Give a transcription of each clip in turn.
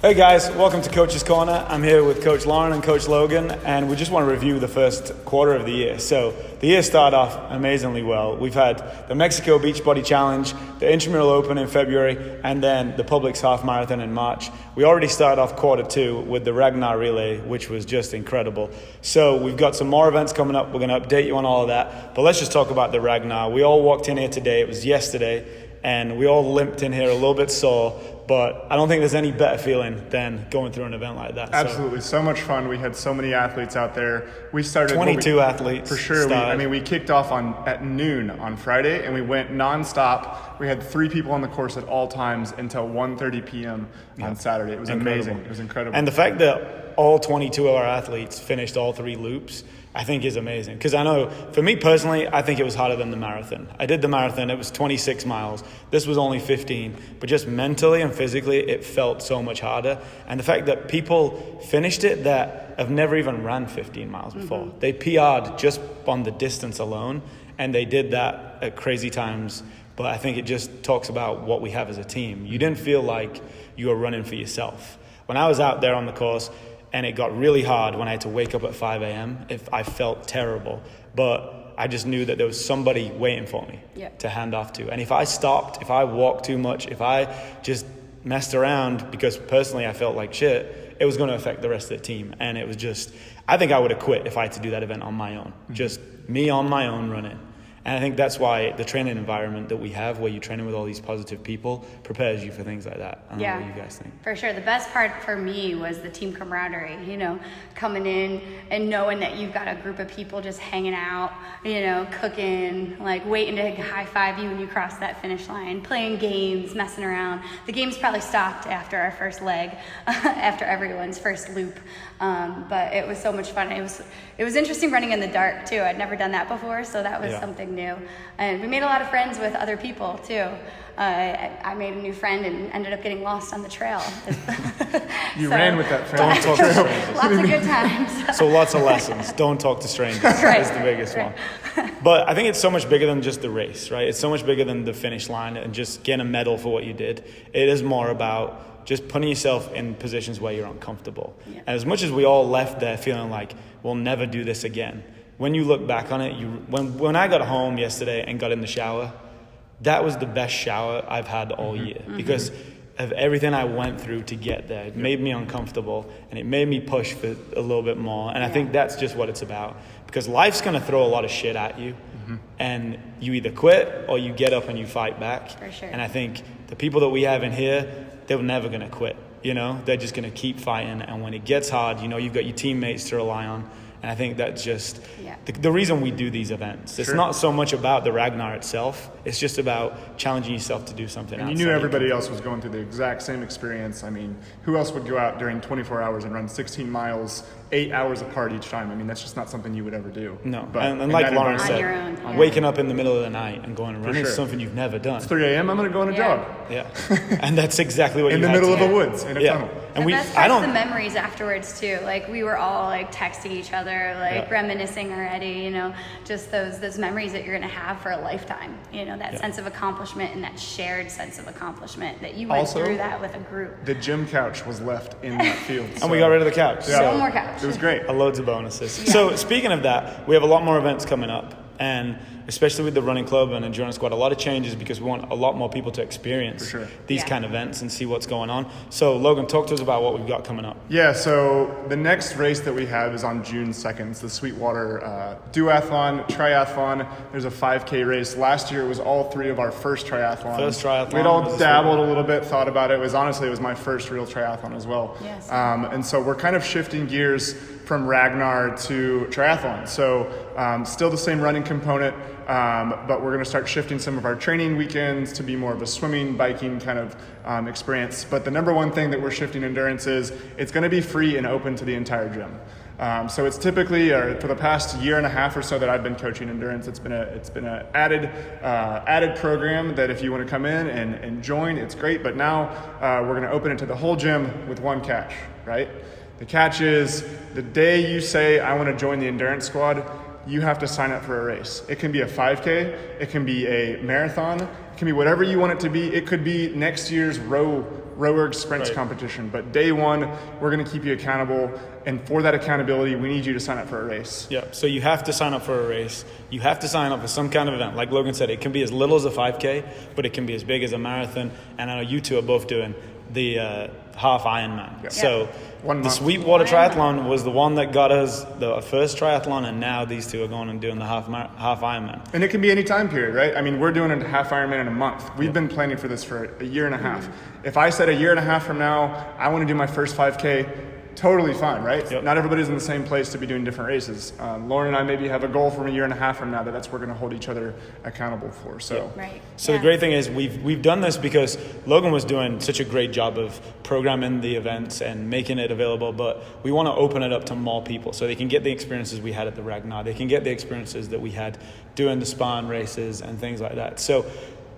Hey guys, welcome to Coach's Corner. I'm here with Coach Lauren and Coach Logan, and we just want to review the first quarter of the year. So the year started off amazingly well. We've had the Mexico Beachbody Challenge, the Intramural Open in February, and then the Publix Half Marathon in March. We already started off quarter two with the Ragnar Relay, which was just incredible. So we've got some more events coming up. We're going to update you on all of that. But let's just talk about the Ragnar. We all walked in here today. It was yesterday, and we all limped in here a little bit sore. But I don't think there's any better feeling than going through an event like that. Absolutely. So much fun. We had so many athletes out there. We started 22 athletes. For sure. We kicked off at noon on Friday, and we went nonstop. We had 3 people on the course at all times until 1:30 p.m. on Saturday. It was amazing. It was incredible. And the fact that all 22 of our athletes finished all 3 loops, I think is amazing. Because I know, for me personally, I think it was harder than the marathon. I did the marathon. It was 26 miles. This was only 15. But just mentally and physically, it felt so much harder. And the fact that people finished it that have never even ran 15 miles before. Mm-hmm. They PR'd just on the distance alone. And they did that at crazy times. But I think it just talks about what we have as a team. You didn't feel like you were running for yourself. When I was out there on the course, and it got really hard when I had to wake up at 5 a.m. I felt terrible. But I just knew that there was somebody waiting for me to hand off to. And if I stopped, if I walked too much, if I just messed around, because personally I felt like shit, it was going to affect the rest of the team. And it was just, I think I would have quit if I had to do that event on my own. Mm-hmm. Just me on my own running. And I think that's why the training environment that we have, where you're training with all these positive people, prepares you for things like that. I don't know what you guys think. For sure. The best part for me was the team camaraderie, coming in and knowing that you've got a group of people just hanging out, cooking, like waiting to high five you when you cross that finish line, playing games, messing around. The games probably stopped after our first leg, after everyone's first loop. But it was so much fun. It was interesting running in the dark too. I'd never done that before, so that was something new. And we made a lot of friends with other people too. I made a new friend and ended up getting lost on the trail. You ran with that friend. Don't talk to strangers. Lots of good times. So lots of lessons. Don't talk to strangers. That's the biggest one. But I think it's so much bigger than just the race, right? It's so much bigger than the finish line and just getting a medal for what you did. It is more about just putting yourself in positions where you're uncomfortable. Yeah. And as much as we all left there feeling like we'll never do this again, when you look back on it, when I got home yesterday and got in the shower, that was the best shower I've had all year because of everything I went through to get there. It made me uncomfortable and it made me push for a little bit more. And I think that's just what it's about, because life's going to throw a lot of shit at you and you either quit or you get up and you fight back. For sure. And I think the people that we have in here, they're never going to quit. They're just going to keep fighting. And when it gets hard, you've got your teammates to rely on. And I think that's just the reason we do these events. It's not so much about the Ragnar itself. It's just about challenging yourself to do something. And you knew everybody else was going through the exact same experience. I mean, who else would go out during 24 hours and run 16 miles, 8 hours apart each time? I mean, that's just not something you would ever do. No. But and like Lauren said, waking up in the middle of the night and going and running is something you've never done. It's 3 a.m., I'm going to go on a jog. Yeah. And that's exactly what in the middle of the woods, in a tunnel. And the best part's the memories afterwards too. Like we were all like texting each other, like reminiscing already, just those memories that you're gonna have for a lifetime. That sense of accomplishment and that shared sense of accomplishment that you went through that with a group. The gym couch was left in that field. And we got rid of the couch. Yeah. So more couch. It was great. Loads of bonuses. Yeah. So speaking of that, we have a lot more events coming up. And especially with the running club and endurance squad, a lot of changes because we want a lot more people to experience these kind of events and see what's going on. So Logan, talk to us about what we've got coming up. Yeah, so the next race that we have is on June 2nd. It's the Sweetwater Duathlon, Triathlon. There's a 5K race. Last year it was all 3 of our first triathlons. First triathlon. We'd all dabbled a little bit, thought about it. It was my first real triathlon as well. Yes. And so we're kind of shifting gears from Ragnar to triathlon. So still the same running component, but we're going to start shifting some of our training weekends to be more of a swimming, biking kind of experience. But the number one thing that we're shifting endurance is it's going to be free and open to the entire gym. So it's typically, for the past year and a half or so that I've been coaching endurance, it's been an added program that if you want to come in and join, it's great. But now we're going to open it to the whole gym with one catch, right? The catch is the day you say, I want to join the endurance squad, you have to sign up for a race. It can be a 5K, it can be a marathon, it can be whatever you want it to be. It could be next year's rower sprints competition. But day one, we're going to keep you accountable. And for that accountability, we need you to sign up for a race. Yeah, so you have to sign up for a race. You have to sign up for some kind of event. Like Logan said, it can be as little as a 5K, but it can be as big as a marathon. And I know you two are both doing the half Ironman. Yep. So One the month. Sweetwater Triathlon was the one that got us the first triathlon, and now these two are going and doing the half Ironman. And it can be any time period, right? I mean, we're doing a half Ironman in a month. We've been planning for this for a year and a half. If I said a year and a half from now, I want to do my first 5K, totally fine, right? Yep. Not everybody's in the same place to be doing different races. Lauren and I maybe have a goal from a year and a half from now that's what we're going to hold each other accountable for. So, So the great thing is we've done this because Logan was doing such a great job of programming the events and making it available, but we want to open it up to more people so they can get the experiences we had at the Ragnar. They can get the experiences that we had doing the Span races and things like that. So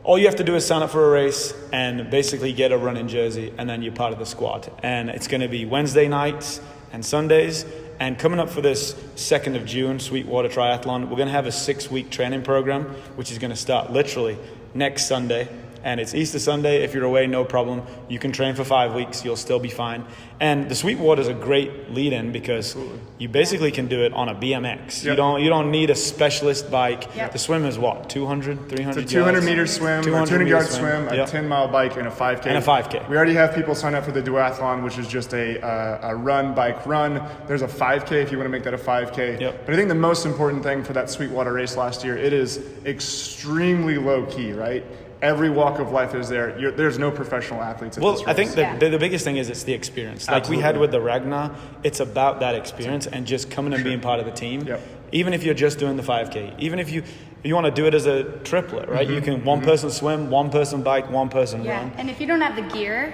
all you have to do is sign up for a race and basically get a running jersey, and then you're part of the squad. And it's going to be Wednesday nights and Sundays. And coming up for this 2nd of June, Sweetwater Triathlon, we're going to have a 6-week training program, which is going to start literally next Sunday. And it's Easter Sunday. If you're away, no problem. You can train for 5 weeks. You'll still be fine. And the Sweetwater is a great lead-in because you basically can do it on a BMX. Yep. You don't need a specialist bike. Yep. The swim is what, 200, 300 it's a 200-meter yards? swim, a 200 200-yard meter swim, a Yep. 10-mile bike, and a 5K. And a 5K. We already have people sign up for the Duathlon, which is just a run, bike, run. There's a 5K if you want to make that a 5K. Yep. But I think the most important thing for that Sweetwater race last year, it is extremely low-key, right? Every walk of life is there. There's no professional athletes at this race. I think the biggest thing is it's the experience. Like we had with the Ragnar, it's about that experience and just coming and being part of the team. Yep. Even if you're just doing the 5K, even if you want to do it as a triplet, right? You can one person swim, one person bike, one person run. And if you don't have the gear,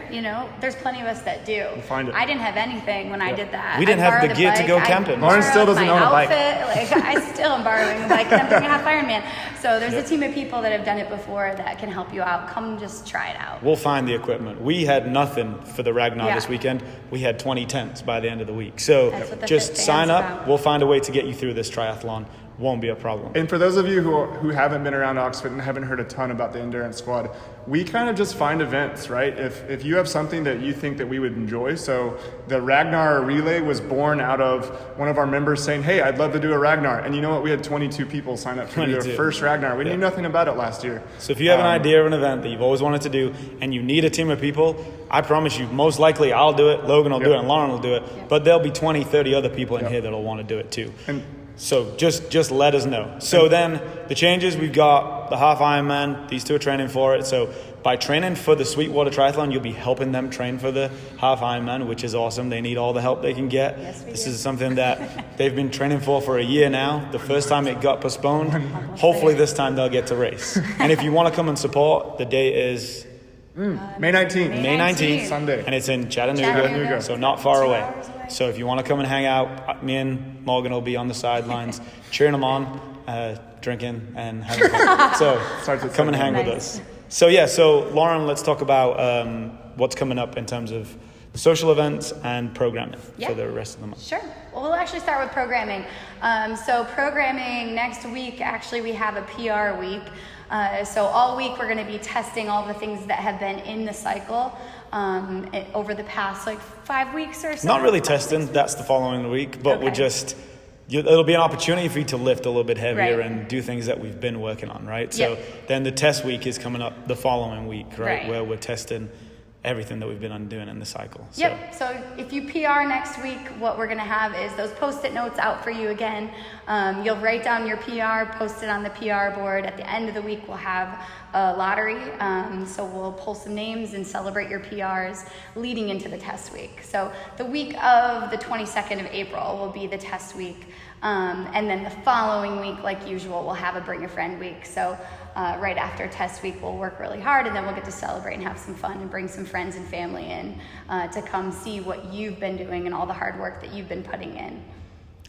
there's plenty of us that do. Find it. I didn't have anything when I did that. We didn't I have the borrowed a gear to bike. go I camping. Lauren still borrowed doesn't my own a bike. outfit. I still am borrowing a bike, and I'm doing a half Ironman. So there's a team of people that have done it before that can help you out. Come just try it out. We'll find the equipment. We had nothing for the Ragnar this weekend. We had 20 tents by the end of the week. So That's what the just Fit sign Fan's up. about. We'll find a way to get you through this triathlon. Won't be a problem. And for those of you who haven't been around OxFit and haven't heard a ton about the Endurance Squad, we kind of just find events, right? If you have something that you think that we would enjoy, so the Ragnar Relay was born out of one of our members saying, hey, I'd love to do a Ragnar. And you know what? We had 22 people sign up for their 22. first Ragnar. We knew nothing about it last year. So if you have an idea of an event that you've always wanted to do and you need a team of people, I promise you, most likely I'll do it, Logan will do it, and Lauren will do it. But there'll be 20, 30 other people in here that'll want to do it too. So just let us know. So then the changes, we've got the half Ironman. These two are training for it. So by training for the Sweetwater Triathlon, you'll be helping them train for the half Ironman, which is awesome. They need all the help they can get. Yes, we This do. is something that they've been training for a year now. The first time it got postponed. Hopefully this time they'll get to race. And if you want to come and support, the date is May 19th. May 19th. Sunday. And it's in Chattanooga. So not far away. So if you want to come and hang out, me and Morgan will be on the sidelines cheering them on, drinking and having fun. So come and hang with us. So Lauren, let's talk about what's coming up in terms of social events and programming for the rest of the month. Sure. Well, we'll actually start with programming. So programming next week, actually we have a PR week. So all week we're going to be testing all the things that have been in the cycle over the past 5 weeks or so. Not really testing, that's the following week, but we're just, it'll be an opportunity for you to lift a little bit heavier and do things that we've been working on, right? So then the test week is coming up the following week, right? Where we're testing everything that we've been doing in the cycle. So if you PR next week, what we're going to have is those Post-it notes out for you again. You'll write down your PR, post it on the PR board. At the end of the week, we'll have a lottery. So we'll pull some names and celebrate your PRs leading into the test week. So the week of the 22nd of April will be the test week. And then the following week, like usual, we'll have a Bring a Friend week. So right after test week, we'll work really hard, and then we'll get to celebrate and have some fun and bring some friends and family in to come see what you've been doing and all the hard work that you've been putting in.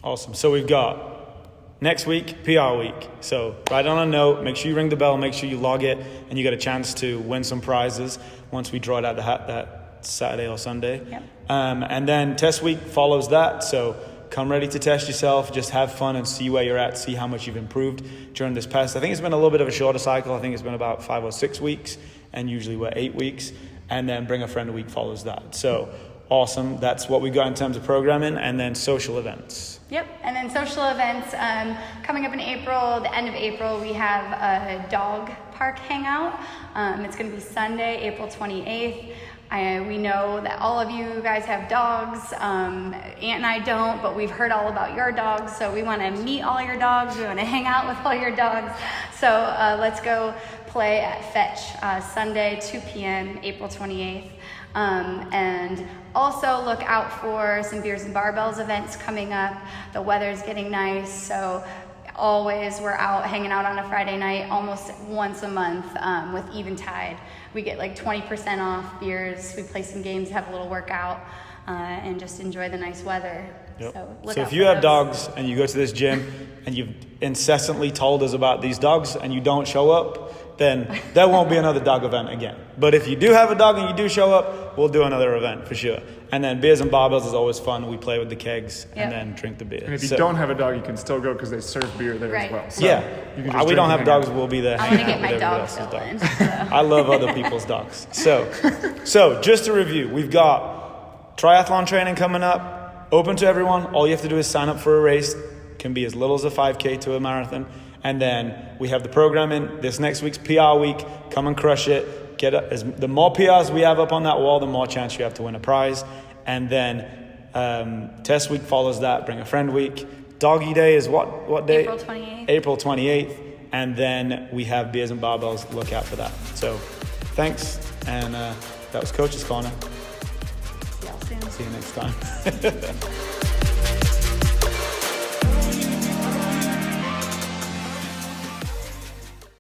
Awesome. So we've got next week, PR week. So write on a note, make sure you ring the bell, make sure you log it, and you get a chance to win some prizes once we draw it out the hat that Saturday or Sunday. And then test week follows that. So come ready to test yourself, just have fun and see where you're at, see how much you've improved during this past. I think it's been a little bit of a shorter cycle. I think it's been about 5 or 6 weeks, and usually we're 8 weeks, and then Bring a Friend a Week follows that. So awesome. That's what we got in terms of programming, and then social events. Yep, and then social events coming up in April, the end of April, we have a dog park hangout. It's going to be Sunday, April 28th. We know that all of you guys have dogs. Aunt and I don't, but we've heard all about your dogs, so we want to meet all your dogs. We want to hang out with all your dogs. So let's go play at Fetch Sunday, 2 p.m., April 28th. And also look out for some Beers and Barbells events coming up. The weather's getting nice, so always we're out hanging out on a Friday night almost once a month with Eventide. We get like 20% off beers. We play some games, have a little workout, and just enjoy the nice weather. Yep. So if you have dogs and you go to this gym and you've incessantly told us about these dogs and you don't show up, then there won't be another dog event again. But if you do have a dog and you do show up, we'll do another event for sure. And then Beers and Barbells is always fun. We play with the kegs and then drink the beer. And if you don't have a dog, you can still go because they serve beer there as well. So yeah, you can just we don't drink have dogs. We'll be there. I want to get my with dog everybody else's fill in. dogs. I love other people's dogs. So just to review, we've got triathlon training coming up. Open to everyone. All you have to do is sign up for a race. Can be as little as a 5K to a marathon. And then we have the programming. This next week's PR week. Come and crush it. The more PRs we have up on that wall, the more chance you have to win a prize. And then test week follows that. Bring a Friend week. Doggie Day is what day? April 28th. April 28th. And then we have Beers and Barbells. Look out for that. So thanks. And that was Coach's Corner. See y'all soon. See you next time.